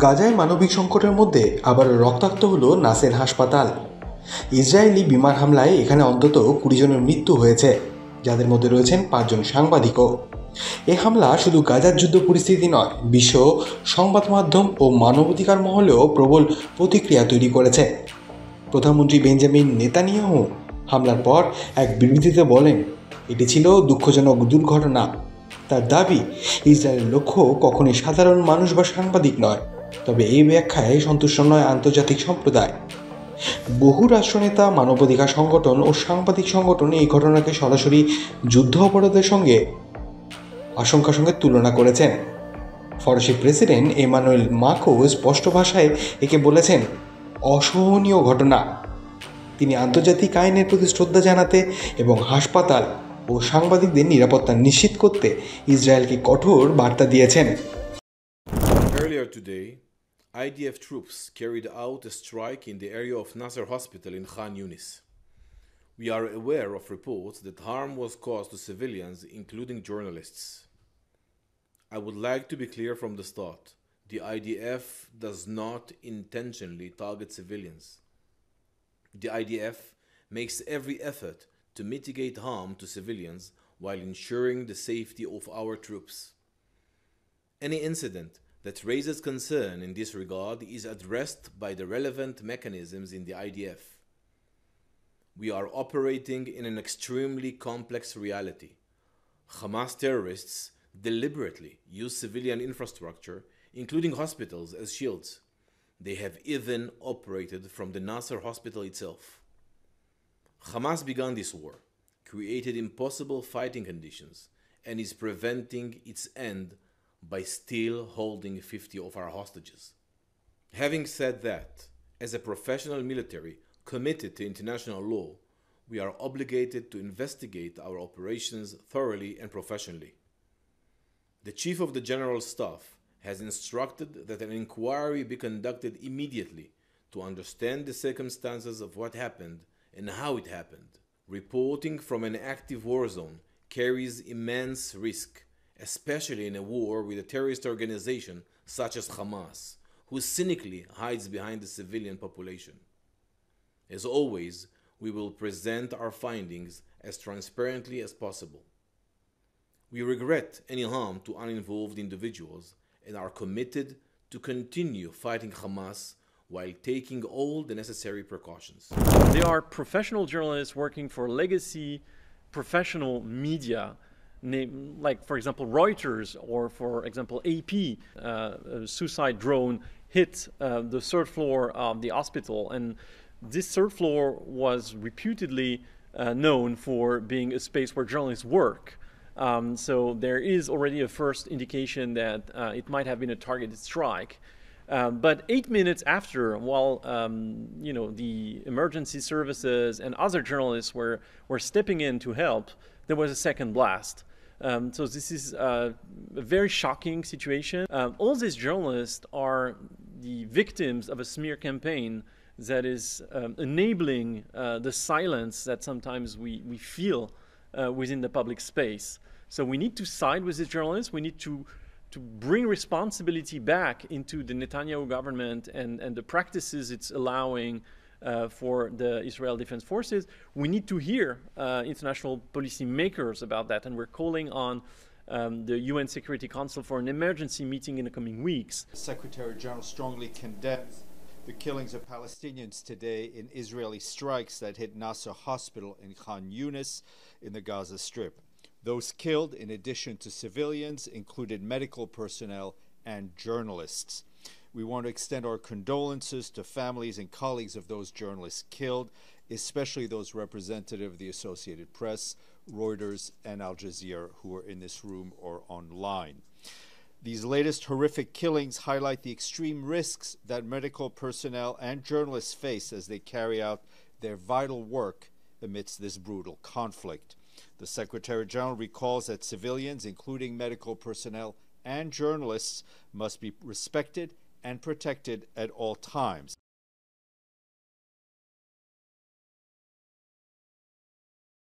গাজায় মানবিক সংকটের মধ্যে আবার রক্তাক্ত হলো নাসের হাসপাতাল। ইসরায়েলি বিমান হামলায় এখানে অন্তত 20 জনের মৃত্যু হয়েছে, যাদের মধ্যে রয়েছেন 5 জন সাংবাদিকও। এই হামলা শুধু গাজার যুদ্ধ পরিস্থিতি নয়, বিশ্ব সংবাদ মাধ্যম ও মানবাধিকার মহলেও প্রবল প্রতিক্রিয়া তৈরি করেছে। প্রধানমন্ত্রী বেঞ্জামিন নেতানিয়াহু হামলার পর এক বিবৃতিতে বলেন, এটি ছিল দুঃখজনক দুর্ঘটনা। তার দাবি, ইসরায়েলের লক্ষ্য কখনোই সাধারণ মানুষ বা সাংবাদিক নয়, তবে এই ব্যাখ্যায় সন্তুষ্ট নয় আন্তর্জাতিক সম্প্রদায়। বহু রাষ্ট্রনেতা, মানবাধিকার সংগঠন ও সাংবাদিক সংগঠন এই ঘটনাকে সরাসরি যুদ্ধ অপরাধের আশঙ্কার সঙ্গে তুলনা করেছেন। ফরাসি প্রেসিডেন্ট এমানুয়েল মাক্রো স্পষ্ট ভাষায় একে বলেছেন অসহনীয় ঘটনা। তিনি আন্তর্জাতিক আইনের প্রতি শ্রদ্ধা জানাতে এবং হাসপাতাল ও সাংবাদিকদের নিরাপত্তা নিশ্চিত করতে ইসরায়েলকে কঠোর বার্তা দিয়েছেন। Earlier today, IDF troops carried out a strike in the area of Nasser Hospital in Khan Yunis. We are aware of reports that harm was caused to civilians, including journalists. I would like to be clear from the start. The IDF does not intentionally target civilians. The IDF makes every effort to mitigate harm to civilians while ensuring the safety of our troops. Any incident that raises concern in this regard is addressed by the relevant mechanisms in the IDF. We are operating in an extremely complex reality. Hamas terrorists deliberately use civilian infrastructure, including hospitals, as shields. They have even operated from the Nasser hospital itself. Hamas began this war, created impossible fighting conditions, and is preventing its end by still holding 50 of our hostages. Having said that, as a professional military committed to international law, we are obligated to investigate our operations thoroughly and professionally. The Chief of the General Staff has instructed that an inquiry be conducted immediately to understand the circumstances of what happened and how it happened. Reporting from an active war zone carries immense risk, especially in a war with a terrorist organization such as Hamas, who cynically hides behind the civilian population. As always, we will present our findings as transparently as possible. We regret any harm to uninvolved individuals and are committed to continue fighting Hamas while taking all the necessary precautions. They are professional journalists working for legacy professional media, like for example Reuters or for example AP. A suicide drone hit the third floor of the hospital, and this third floor was reputedly known for being a space where journalists work. So there is already a first indication that it might have been a targeted strike. But 8 minutes after, while the emergency services and other journalists were stepping in to help, there was a second blast. So this is a very shocking situation. All these journalists are the victims of a smear campaign that is enabling the silence that sometimes we feel within the public space. So we need to side with these journalists. We need to bring responsibility back into the Netanyahu government and the practices it's allowing for the Israel Defense Forces. We need to hear international policy makers about that, and we're calling on the UN Security Council for an emergency meeting in the coming weeks. Secretary General strongly condemns the killings of Palestinians today in Israeli strikes that hit Nasser Hospital in Khan Yunis in the Gaza Strip. Those killed, in addition to civilians, included medical personnel and journalists. We want to extend our condolences to families and colleagues of those journalists killed, especially those representative of the Associated Press, Reuters, and Al Jazeera who are in this room or online. These latest horrific killings highlight the extreme risks that medical personnel and journalists face as they carry out their vital work amidst this brutal conflict. The Secretary General recalls that civilians, including medical personnel and journalists, must be respected and protected at all times.